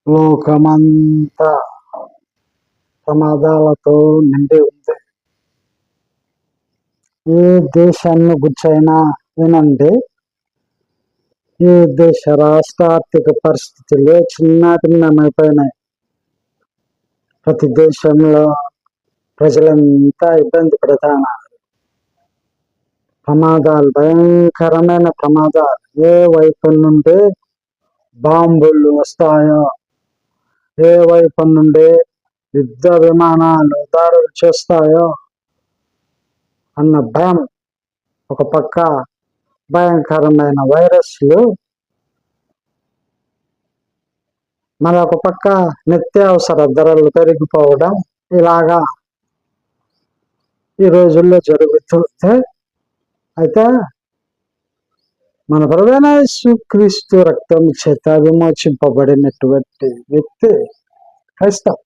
లోకమంతా ప్రమాదాలతో నిండి ఉంది. ఏ దేశాన్ని గుర్చైనా వినండి, ఈ దేశ రాష్ట్ర ఆర్థిక పరిస్థితులు చిన్నాభిన్నమైపోయినాయి. ప్రతి దేశంలో ప్రజలంతా ఇబ్బంది పడుతున్నారు. ప్రమాదాలు, భయంకరమైన ప్రమాదాలు. ఏ వైపు నుండి బాంబులు వస్తాయో, ఏ వైపు నుండి యుద్ధ విమానాలు దాడులు చేస్తాయో అన్న భయం. ఒక పక్క భయంకరమైన వైరస్లు, మరొక పక్క నిత్యావసర ధరలు పెరిగిపోవడం, ఇలాగా ఈ రోజుల్లో జరుగుతుంది. అయితే మన ప్రభువైన యేసుక్రీస్తు రక్తం చేత విమోచింపబడినటువంటి వ్యక్తి క్రైస్తవ.